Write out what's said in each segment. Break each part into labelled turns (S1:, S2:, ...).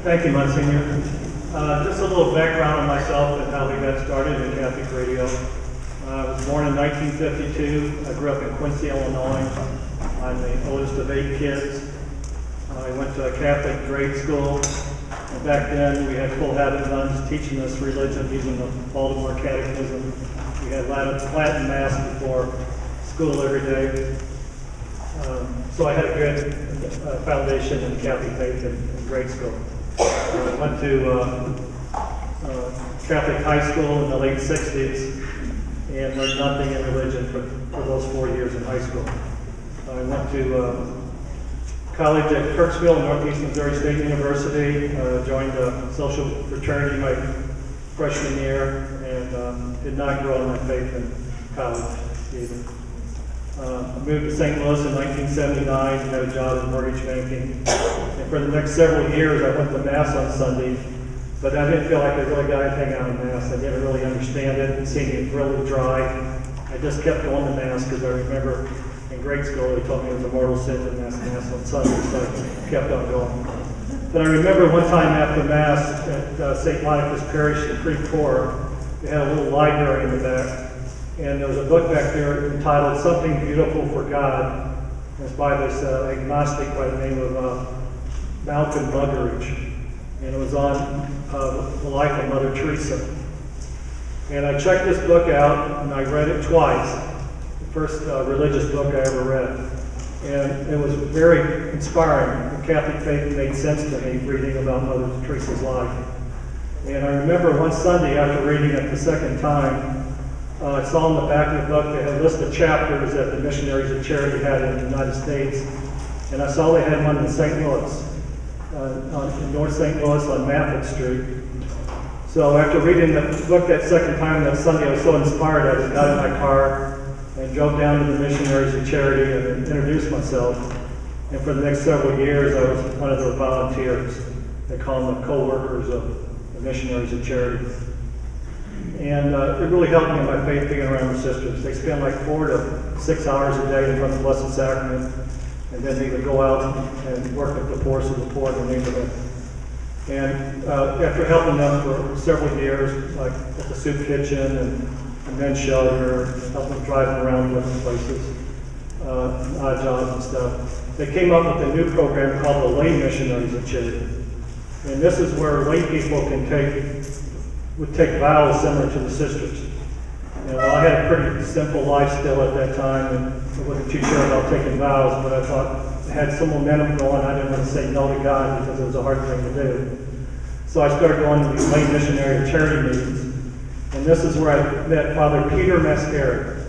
S1: Thank you, Monsignor. Just a little background on myself and how we got started in Catholic radio. I was born in 1952. I grew up in Quincy, Illinois. I'm the oldest of 8 kids. I went to a Catholic grade school. And back then, we had full habit nuns teaching us religion using the Baltimore Catechism. We had Latin Mass before school every day. So I had a good foundation in Catholic faith in grade school. I went to Catholic high school in the late 60s and learned nothing in religion for those 4 years in high school. I went to college at Kirksville, Northeast Missouri State University, joined a social fraternity my freshman year, and did not grow in my faith in college either. I moved to St. Louis in 1979 and had a job in mortgage banking. And for the next several years, I went to Mass on Sunday, but I didn't feel like I really got anything out of Mass. I didn't really understand it. It seemed really dry. I just kept going to Mass because I remember in grade school they told me it was a mortal sin to Mass on Sunday, so I kept on going. But I remember one time after Mass at St. Monica's Parish Supreme Court, they had a little library in the back. And there was a book back there entitled Something Beautiful for God. It's by this agnostic by the name of Malcolm Muggeridge. And it was on the life of Mother Teresa. And I checked this book out, and I read it twice. The first religious book I ever read. And it was very inspiring. The Catholic faith made sense to me reading about Mother Teresa's life. And I remember one Sunday after reading it the second time, I saw in the back of the book they had a list of chapters that the Missionaries of Charity had in the United States. And I saw they had one in St. Louis, in North St. Louis on Maffett Street. So after reading the book that second time that Sunday, I was so inspired I just got in my car and drove down to the Missionaries of Charity and introduced myself. And for the next several years, I was one of their volunteers. They call them the co-workers of the Missionaries of Charity. And it really helped me in my faith being around the sisters. They spend like 4 to 6 hours a day in front of the Blessed Sacrament, and then they would go out and work with the poorest of the poor in the neighborhood. And after helping them for several years, like at the soup kitchen and men's shelter, helping them drive them around different places, odd jobs and stuff, they came up with a new program called the Lay Missionaries of Charity. And this is where lay people would take vows similar to the sisters. And well, I had a pretty simple life still at that time, and I wasn't too sure about taking vows, but I thought I had some momentum going. I didn't want to say no to God because it was a hard thing to do. So I started going to these lay missionary charity meetings. And this is where I met Father Peter Mascari.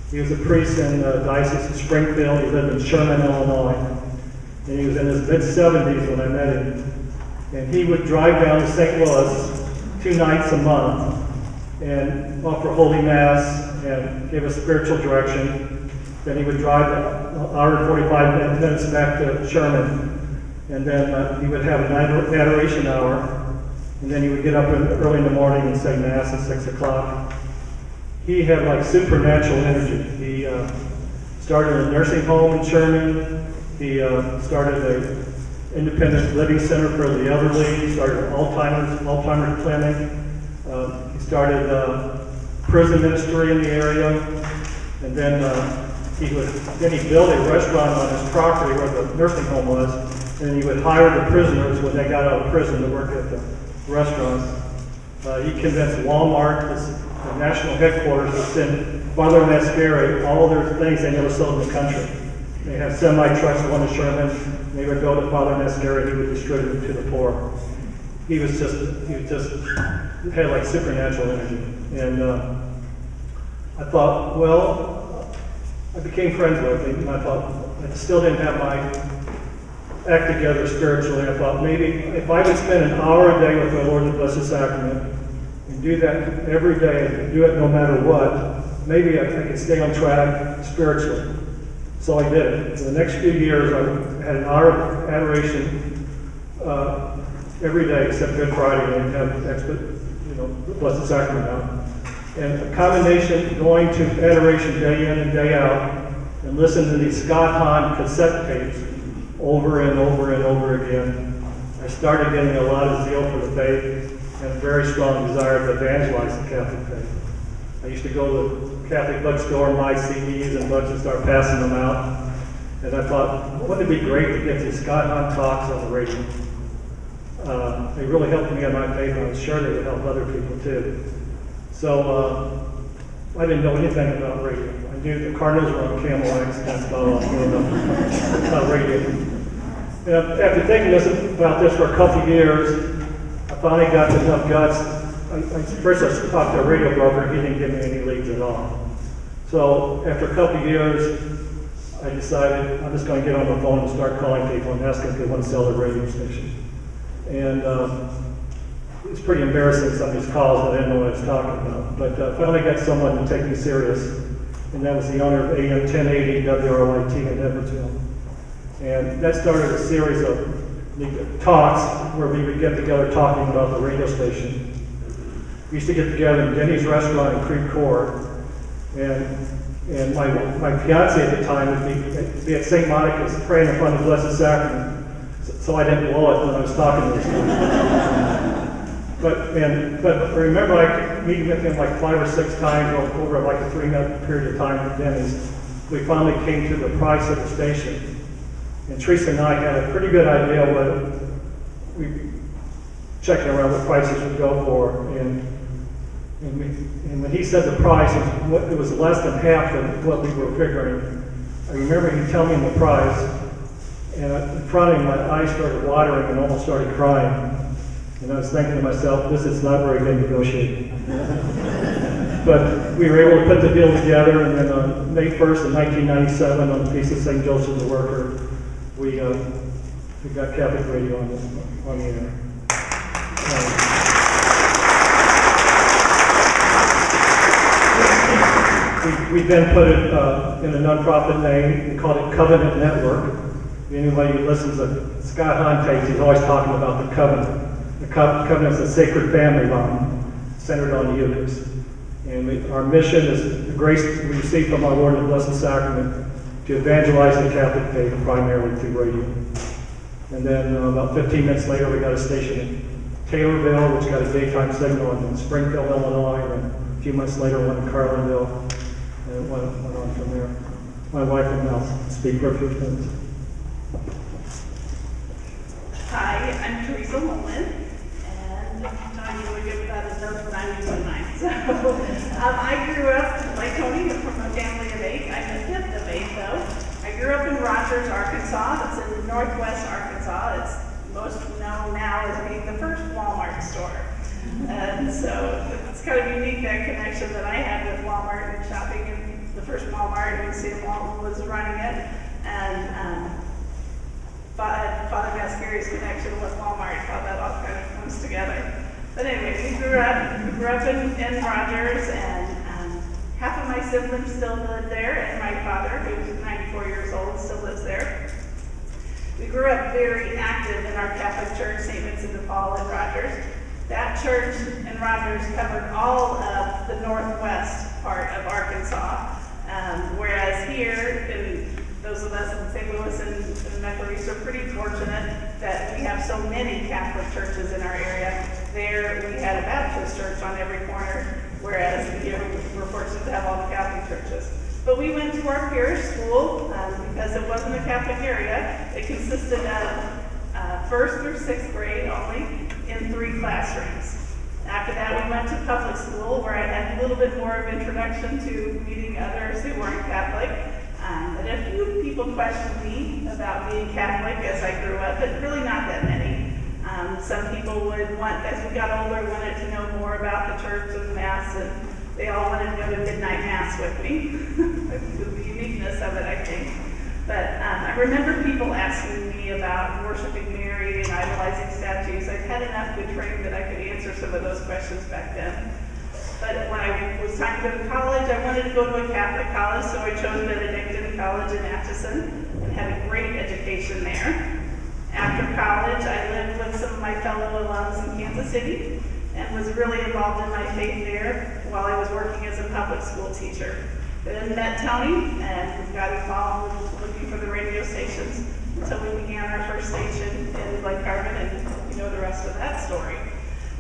S1: He was a priest in the Diocese of Springfield. He lived in Sherman, Illinois. And he was in his mid-70s when I met him. And he would drive down to St. Louis 2 nights a month and offer Holy Mass and give us spiritual direction. Then he would drive an hour and 45 minutes back to Sherman, and then he would have an adoration hour, and then he would get up early in the morning and say Mass at 6 o'clock. He had like supernatural energy. He started a nursing home in Sherman. He started a independent living center for the elderly. He started an Alzheimer's clinic. He started prison ministry in the area, and then he built a restaurant on his property where the nursing home was, and he would hire the prisoners when they got out of prison to work at the restaurants. He convinced Walmart, the national headquarters, to send Father Mascari all their things they never sold in the country. They have semi-trucks going to Sherman. They would go to Father Mascari, he would distribute them to the poor. He had like supernatural energy. And I thought, well, I became friends with him, and I thought, I still didn't have my act together spiritually. I thought maybe if I would spend an hour a day with the Lord in the Blessed Sacrament, and do that every day, and do it no matter what, maybe I could stay on track spiritually. So I did it. For the next few years, I had an hour of adoration every day except Good Friday, and have the Blessed Sacrament out. And a combination going to adoration day in and day out, and listen to these Scott Hahn cassette tapes over and over and over again. I started getting a lot of zeal for the faith and a very strong desire to evangelize the Catholic faith. I used to go to the Catholic bookstore and buy CDs and books and start passing them out. And I thought, wouldn't it be great to get these Scott Hahn talks on the radio? They really helped me in my faith, and I was sure they would help other people too. So I didn't know anything about radio. I knew the Cardinals were on Camel X, that's about all I knew about radio. And after thinking about this for a couple of years, I finally got enough guts. First I talked to a radio broker, he didn't give me any leads at all. So after a couple of years, I decided I'm just going to get on the phone and start calling people and asking if they want to sell their radio station. And it's pretty embarrassing, some of these calls, that I didn't know what I was talking about. But I finally got someone to take me serious, and that was the owner of AM 1080 WRYT in Edwardsville. And that started a series of talks where we would get together talking about the radio station. We used to get together in Denny's restaurant in Creve Coeur, and my fiance at the time would be at St. Monica's praying upon the Blessed Sacrament, so I didn't blow it when I was talking to this guy. But I remember like meeting with him like 5 or 6 times over like a 3-month period of time at Denny's. We finally came to the price of the station. And Teresa and I had a pretty good idea what we checking around what prices would go for. And when he said the price, it was less than half of what we were figuring. I remember him telling me the price, and in front of me, my eyes started watering and almost started crying. And I was thinking to myself, this is not very good negotiating. But we were able to put the deal together, and then on May 1st of 1997, on the piece of St. Joseph the Worker, we got Catholic radio on the air. We then put it in a nonprofit name. We called it Covenant Network. Anybody who listens to Scott Hahn tapes, he's always talking about the covenant. The covenant is a sacred family bond centered on the Eucharist. And our mission is the grace we receive from our Lord in the Blessed Sacrament to evangelize the Catholic faith primarily through radio. And then about 15 minutes later, we got a station in Taylorville, which got a daytime signal in Springfield, Illinois, and a few months later, one in Carlinville, and it went on from there. My wife will now speak for a few minutes.
S2: Hi, I'm Teresa, Holman, and Tony would give that a note, but I'm using mine. So, I grew up, like Tony, from a family of 8. I'm the 5th of 8, though. I grew up in Rogers, Arkansas. That's in northwest Arkansas. It's most known now as being the first Walmart store. And so it's kind of unique, that connection that I had with Walmart and shopping in the first Walmart, and seeing Walmart was running it. And Father Mascary's connection with Walmart, how that all kind of comes together. But anyway, we grew up in Rogers, and half of my siblings still live there, and my father, who's 94 years old, still lives there. We grew up very active in our Catholic church, St. Vincent de Paul in Rogers. That church in Rogers covered all of the northwest part of Arkansas, whereas here, in those of us in St. Louis and Metro East are pretty fortunate that we have so many Catholic churches in our area. There, we had a Baptist church on every corner, whereas here we're fortunate to have all the Catholic churches. But we went to our parish school because it wasn't a Catholic area. It consisted of 1st through 6th grade only in 3 classrooms. After that, we went to public school, where I had a little bit more of introduction to meeting others who weren't Catholic. But a few people questioned me about being Catholic as I grew up, but really not that many. Some people would want, as we got older, wanted to know more about the church and the Mass, and they all wanted to go to midnight Mass with me. The uniqueness of it, I think. But I remember people asking me about worshiping Mary and idolizing statues. I'd had enough good training that I could answer some of those questions back then. But when I was time to go to college, I wanted to go to a Catholic college, so I chose Benedictine College in Atchison and had a great education there. After college, I lived with some of my fellow alums in Kansas City and was really involved in my faith there while I was working as a public school teacher. Then met Tony and got involved with looking for the radio stations until we began our first station in Lake Carbon in rest of that story.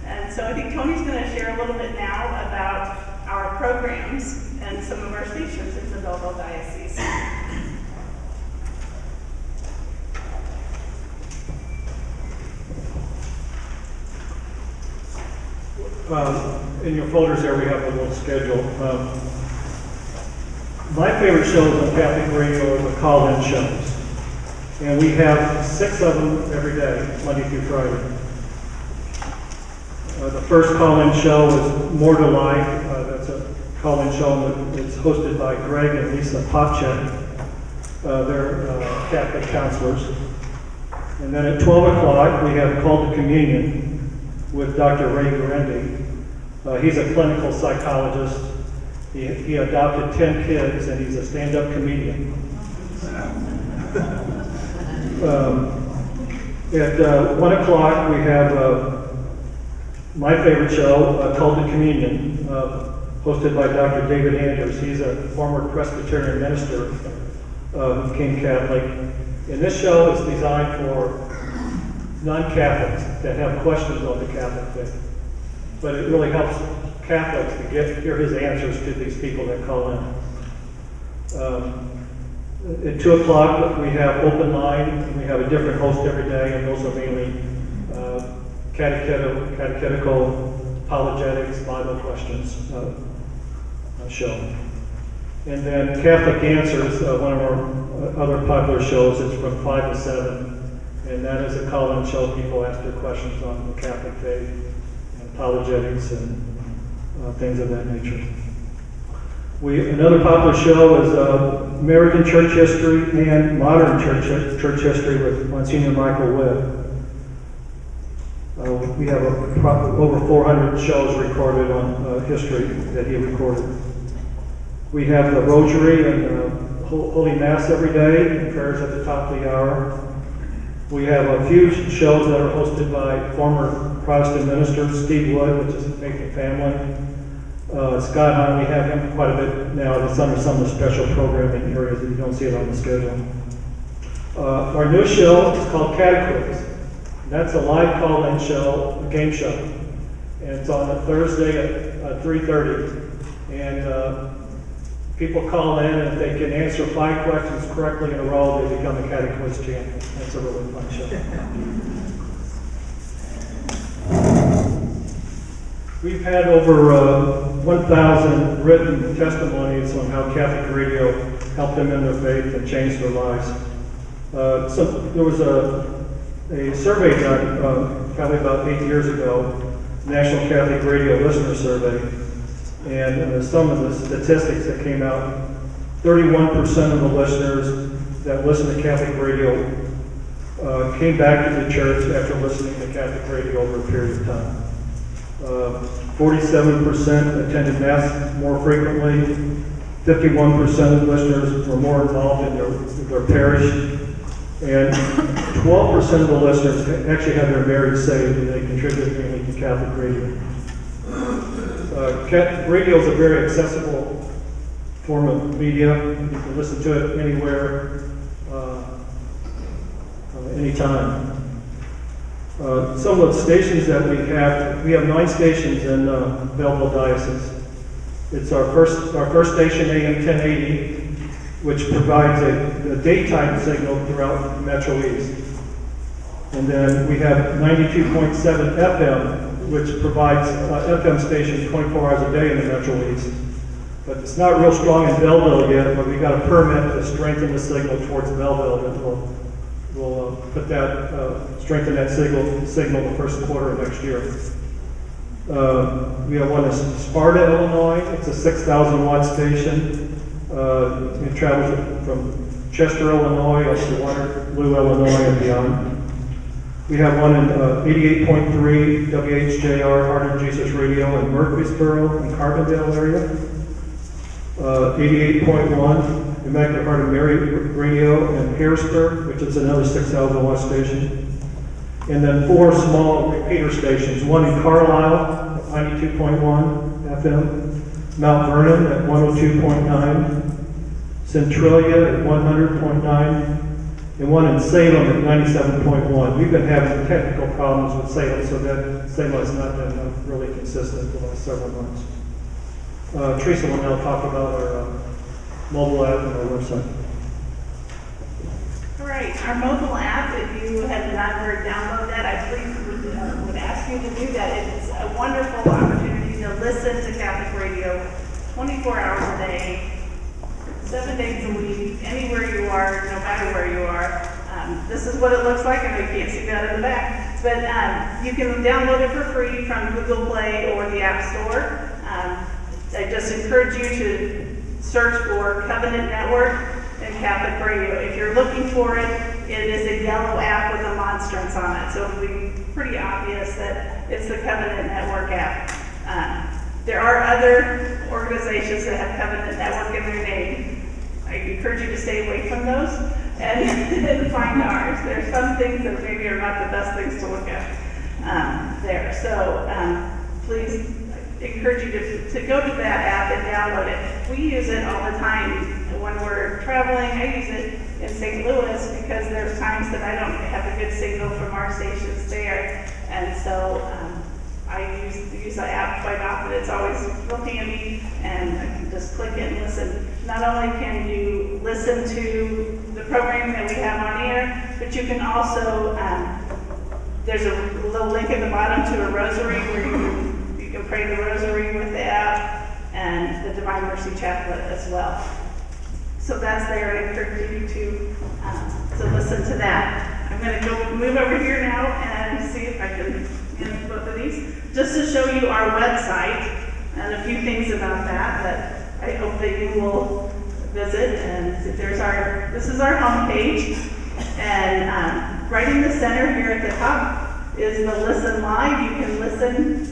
S2: And so I think Tony's going to share a little bit now about our programs and some of our stations in the Belleville Diocese.
S1: In your folders there, we have a little schedule. My favorite shows on Catholic radio are the call-in shows. And we have 6 of them every day, Monday through Friday. The first call-in show is More to Life. That's a call-in show that's hosted by Greg and Lisa Popchak. They're Catholic counselors. And then at 12 o'clock, we have Call to Communion with Dr. Ray Gurendi. He's a clinical psychologist. He adopted 10 kids, and he's a stand-up comedian. At 1 o'clock, we have my favorite show, Call to Communion, hosted by Dr. David Andrews. He's a former Presbyterian minister who became Catholic. And this show is designed for non-Catholics that have questions on the Catholic faith. But it really helps Catholics to hear his answers to these people that call in. At 2 o'clock, we have open line. We have a different host every day, and those are mainly catechetical, apologetics, Bible questions show. And then Catholic Answers, one of our other popular shows, it's from 5 to 7. And that is a call-in show. People ask their questions on the Catholic faith, and apologetics, and things of that nature. Another popular show is American Church History and Modern Church History with Monsignor Michael Webb. We have over 400 shows recorded on history that he recorded. We have the Rosary and Holy Mass every day, and prayers at the top of the hour. We have a few shows that are hosted by former Protestant ministers, Steve Wood, which is Faith and Family. Scott Hahn, we have him quite a bit now. It's under some of the special programming areas that you don't see it on the schedule. Our new show is called Catequiz. That's a live call-in show, a game show. And it's on a Thursday at 3:30. And people call in, and if they can answer 5 questions correctly in a row, they become a Catequiz champion. That's a really fun show. We've had over 1,000 written testimonies on how Catholic radio helped them in their faith and changed their lives. So there was a survey done probably about 8 years ago, National Catholic Radio Listener Survey, and some of the statistics that came out, 31% of the listeners that listen to Catholic radio came back to the church after listening to Catholic radio over a period of time. 47% attended Mass more frequently. 51% of listeners were more involved in their parish. And 12% of the listeners actually had their marriage saved, and they contributed mainly to Catholic radio. Radio is a very accessible form of media. You can listen to it anywhere, anytime. Some of the stations that we have 9 stations in Belleville Diocese. It's our first station, AM 1080, which provides a daytime signal throughout Metro East. And then we have 92.7 FM, which provides FM stations 24 hours a day in the Metro East. But it's not real strong in Belleville yet, but we got a permit to strengthen the signal towards Belleville that will strengthen that signal the first quarter of next year. We have one in Sparta, Illinois. It's a 6,000 watt station. It travels from Chester, Illinois, up to Waterloo, Illinois, and beyond. We have one in 88.3 WHJR Heart of Jesus Radio in Murfreesboro and Carbondale area. 88.1 Immaculate Heart of Mary Radio in Harrisburg, which is another 6,000 watt station. And then 4 small repeater stations, one in Carlisle at 92.1 FM, Mount Vernon at 102.9, Centralia at 100.9, and one in Salem at 97.1. We've been having technical problems with Salem, so that Salem has not been really consistent the last several months. Teresa will now talk about our mobile app and our website.
S2: All right, our mobile app, if you have not heard download that, I please would ask you to do that. It's a wonderful opportunity to listen to Catholic radio 24 hours a day, 7 days a week, anywhere you are, no matter where you are. This is what it looks like. I know you can't see that in the back, but you can download it for free from Google Play or the App Store. I just encourage you to search for Covenant Network and Catholic Radio. If you're looking for it, it is a yellow app with a monstrance on it, so it'll be pretty obvious that it's the Covenant Network app. There are other organizations that have Covenant Network in their name. I encourage you to stay away from those and find ours. There's some things that maybe are not the best things to look at there. So please encourage you to go to that app and download it. We use it all the time when we're traveling. I use it in St. Louis because there's times that I don't have a good signal from our stations there, and so I use the app quite often. It's always real handy, and I can just click it and listen. Not only can you listen to the programming that we have on air, but you can also, there's a little link at the bottom to a rosary where you can pray the rosary with the app, and the Divine Mercy Chaplet as well. So that's there. I encourage you to listen to that. I'm going to move over here now and see if I can get both of these, just to show you our website and a few things about that I hope that you will visit. And this is our homepage, and right in the center here at the top is the Listen Live. You can listen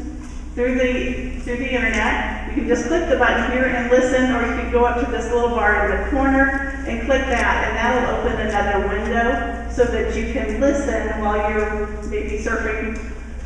S2: through the internet. You can just click the button here and listen, or you can go up to this little bar in the corner and click that, and that'll open another window so that you can listen while you're maybe surfing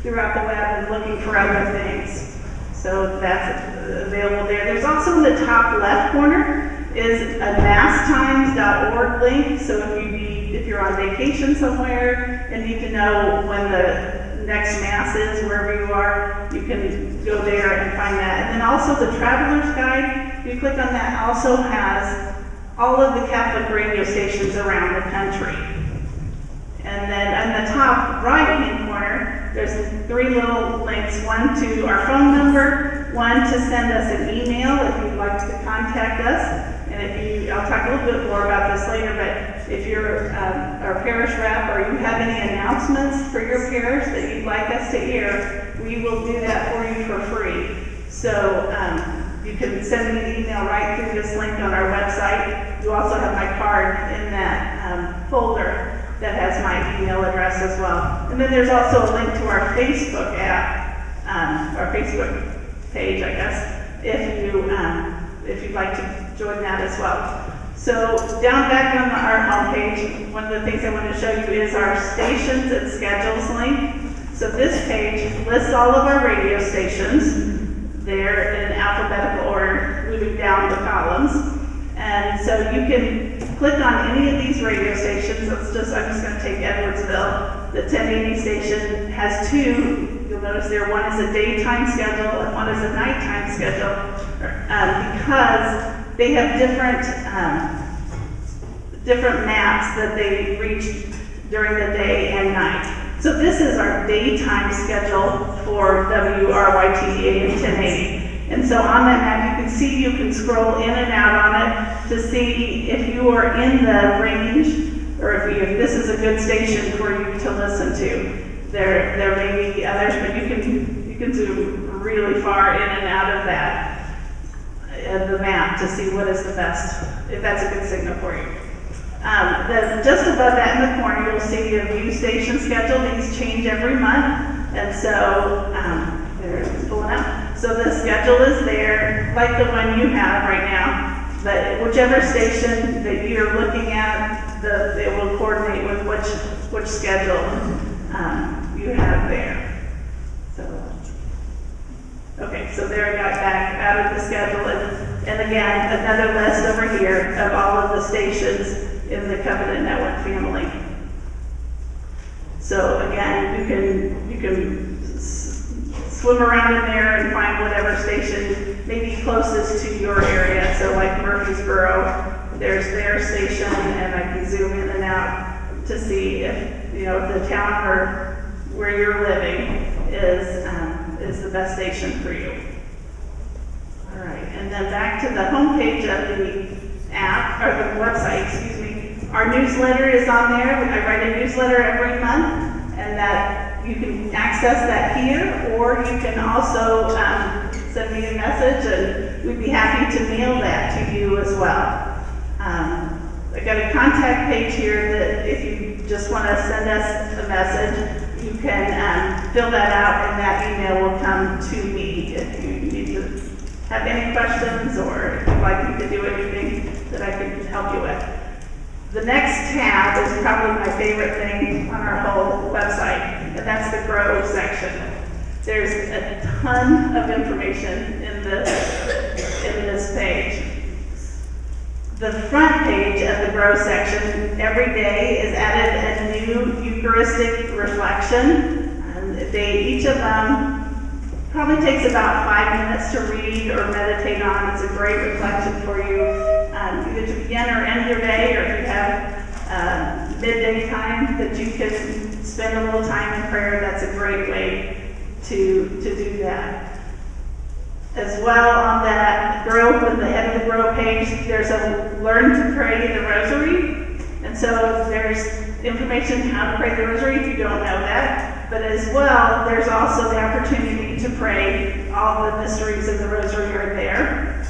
S2: throughout the web and looking for other things. So that's available there. There's also in the top left corner is a masstimes.org link. So if you're on vacation somewhere and need to know when the next Mass is, wherever you are, you can go there and find that. And then also the Traveler's Guide, if you click on that, also has all of the Catholic radio stations around the country. And then on the top right-hand corner, there's 3 little links, one to our phone number, one to send us an email if you'd like to contact us. And I'll talk a little bit more about this later, but if you're our parish rep or you have any announcements for your parish that you'd like us to air, we will do that for you for free. So you can send me an email right through this link on our website. You also have my card in that folder that has my email address as well. And then there's also a link to our Facebook app, our Facebook page, I guess, if you'd like to join that as well. So down back on our homepage, one of the things I want to show you is our stations and schedules link. So this page lists all of our radio stations. They're in alphabetical order, moving down the columns. And so you can click on any of these radio stations. I'm just going to take Edwardsville. The 1080 station has 2. You'll notice there one is a daytime schedule and one is a nighttime schedule, because they have different maps that they reach during the day and night. So this is our daytime schedule for WRYT AM 1080. And so on that map, you can see, you can scroll in and out on it to see if you are in the range, or if this is a good station for you to listen to. There may be others, but you can zoom really far in and out of that, the map, to see what is the best, if that's a good signal for you. Just above that in the corner, you'll see a view station schedule. These change every month, and so it's pulling out. So the schedule is there, like the one you have right now. But whichever station that you're looking at, it will coordinate with which schedule you have there. So, okay, so there I got back out of the schedule, and again, another list over here of all of the stations in the Covenant Network family. So again, you can swim around in there and find whatever station may be closest to your area. So like Murfreesboro, there's their station, and I can zoom in and out to see if if the town where you're living is the best station for you. All right, and then back to the homepage of the app, or the website, excuse me. Our newsletter is on there. I write a newsletter every month, and that you can access that here, or you can also send me a message, and we'd be happy to mail that to you as well. I got a contact page here that if you just want to send us a message, you can fill that out, and that email will come to me if you need to have any questions or if you'd like me to do anything that I can help you with. The next tab is probably my favorite thing on our whole website, and that's the Grow section. There's a ton of information in this page. The front page of the Grow section every day is added a new Eucharistic reflection. Each of them probably takes about 5 minutes to read or meditate on. It's a great reflection for you, either to begin or end your day, or if you have midday time that you can spend a little time in prayer, that's a great way to do that. As well, on that Grow, at the head of the Grow page, there's a Learn to Pray the Rosary. And so there's information how to pray the Rosary if you don't know that. But as well, there's also the opportunity to pray. All the mysteries of the Rosary are there.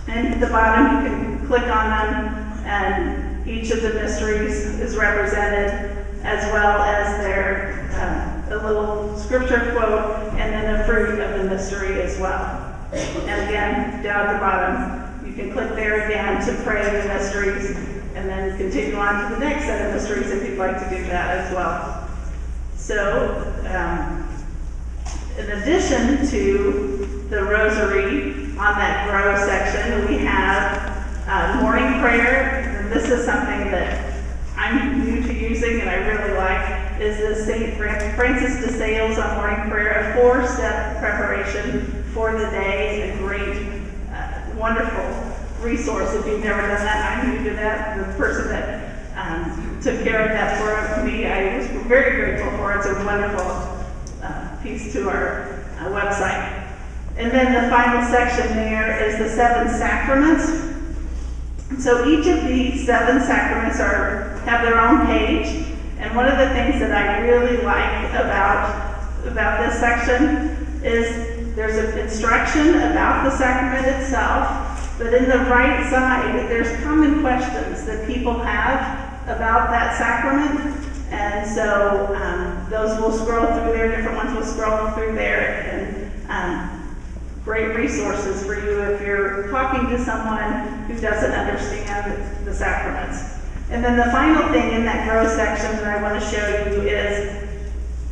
S2: And at the bottom, you can click on them, and each of the mysteries is represented, as well as their a little scripture quote, and then a fruit of the mystery as well. And again, down at the bottom, you can click there again to pray the mysteries, and then continue on to the next set of mysteries if you'd like to do that as well. So, in addition to the Rosary on that Grow section, we have morning prayer. And this is something that I'm new to using and I really like, is the St. Francis de Sales on morning prayer, a 4-step preparation for the day, a great, wonderful resource. If you've never done that, I'm new to that. The person that took care of that for me, I was very grateful for it. It's a wonderful piece to our website. And then the final section there is the 7 sacraments. So each of these 7 sacraments have their own page. And one of the things that I really like about this section is there's an instruction about the sacrament itself, but in the right side, there's common questions that people have about that sacrament. And so those will scroll through there, different ones will scroll through there, and great resources for you if you're talking to someone who doesn't understand the sacraments. And then the final thing in that Grow section that I want to show you is,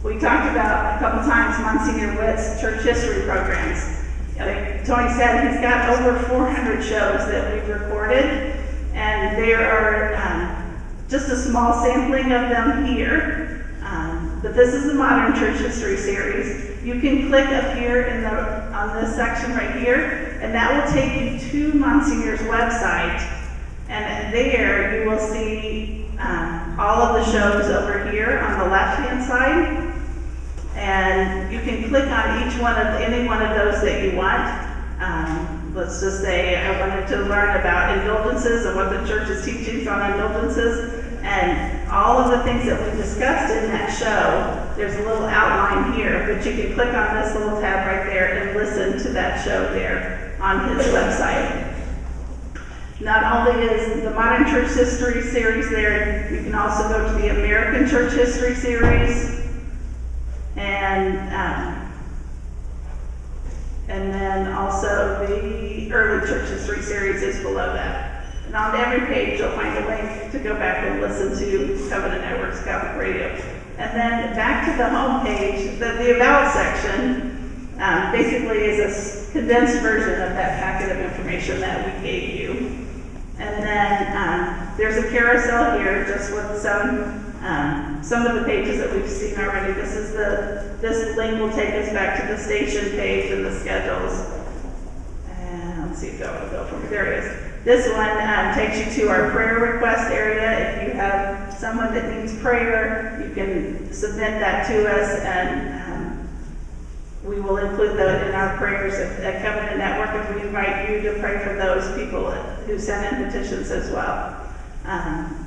S2: we talked about a couple times Monsignor Witt's church history programs. Like Tony said, he's got over 400 shows that we've recorded, and there are just a small sampling of them here. But this is the Modern Church History series. You can click up here on this section right here, and that will take you to Monsignor's website. And there you will see all of the shows over here on the left-hand side. And you can click on any one of those that you want. Let's just say I wanted to learn about indulgences and what the church's teachings on indulgences. And all of the things that we discussed in that show, there's a little outline here, but you can click on this little tab right there and listen to that show there on his website. Not only is the Modern Church History series there, you can also go to the American Church History series, and then also the Early Church History series is below that. And on every page, you'll find a link to go back and listen to Covenant Network's Catholic Radio. And then back to the home page, the About section basically is a condensed version of that packet of information that we gave you. And then There's a carousel here just with some of the pages that we've seen already. This link will take us back to the station page and the schedules. And let's see if that will go from here. There it is. This one takes you to our prayer request area. If you have someone that needs prayer, you can submit that to us, and we will include that in our prayers at Covenant Network, and we invite you to pray for those people who send in petitions as well.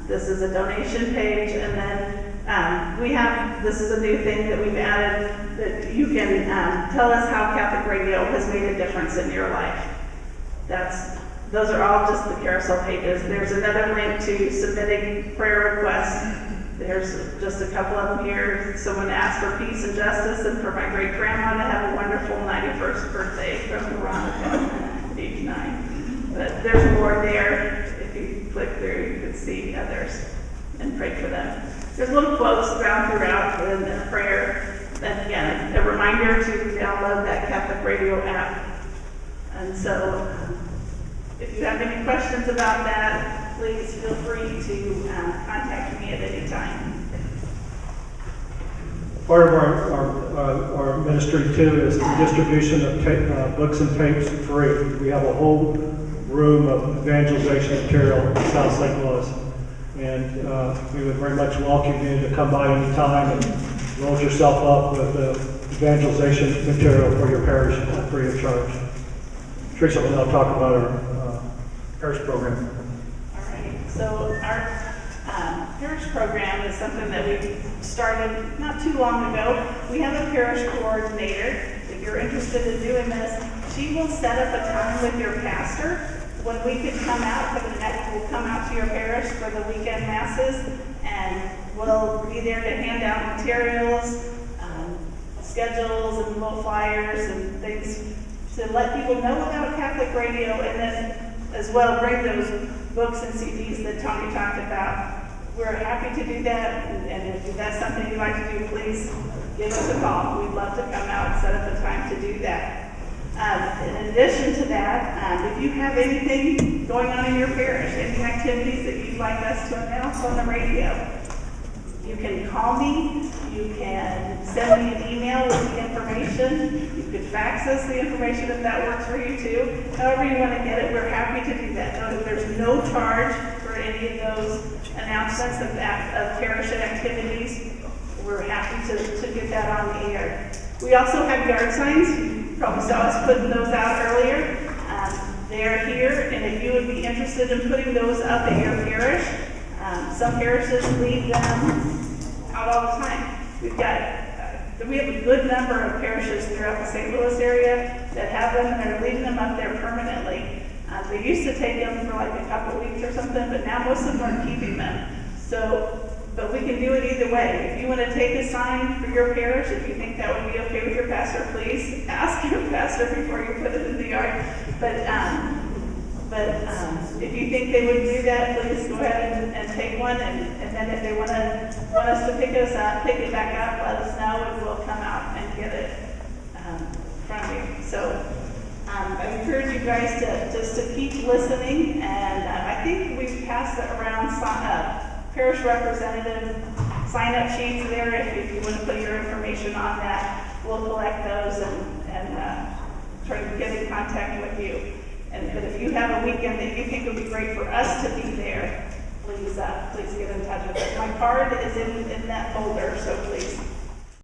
S2: This is a donation page, and then this is a new thing that we've added, that you can tell us how Catholic Radio has made a difference in your life. Those are all just the carousel pages. There's another link to submitting prayer requests. There's just a couple of them here. Someone asked for peace and justice and for my great grandma to have a wonderful 91st birthday from Veronica, age 9. But there's more there. If you click there, you can see others and pray for them. There's little quotes found throughout in a prayer. And again, a reminder to download that Catholic Radio app. And so, if you have any questions about that, please feel free to contact me at any time.
S1: Part of our ministry too is the distribution of books and tapes free. We have a whole room of evangelization material in South St. Louis, and we would very much welcome you to come by any time and load yourself up with evangelization material for your parish free of charge. Teresa will now talk about our parish program.
S2: All right, so our parish program is something that we started not too long ago. We have a parish coordinator. If you're interested in doing this, she will set up a time with your pastor when we could come out, Covenant Network will come out to your parish for the weekend masses, and we'll be there to hand out materials, schedules and little flyers and things to let people know about Catholic Radio, and then as well bring those books and CDs that Tony talked about. We're happy to do that, and if that's something you'd like to do, please give us a call. We'd love to come out and set up a time to do that. In addition to that, if you have anything going on in your parish, any activities that you'd like us to announce on the radio, you can call me, you can send me an email with the information, you can fax us the information if that works for you too. However you want to get it, we're happy to do that. No, there's no charge for any of those announcements of parish activities. We're happy to get that on the air. We also have yard signs. You probably saw us putting those out earlier. They're here, and if you would be interested in putting those up at your parish, some parishes leave them out all the time. We have a good number of parishes throughout the St. Louis area that have them, and they're leaving them up there permanently. They used to take them for like a couple weeks or something, but now most of them are keeping them. But we can do it either way. If you want to take a sign for your parish, if you think that would be okay with your pastor, please ask your pastor before you put it in the yard. But if you think they would do that, please go ahead and take one. And then if they want us to pick it back up, let us know, and we'll come out and get it from you. So I encourage you guys to keep listening. And I think we've passed around parish representative sign-up sheets there. If you want to put your information on that, we'll collect those and try to get in contact with you. But if you have a weekend that you think would be great for us to be there, please get in touch with us. My card is in that folder, so please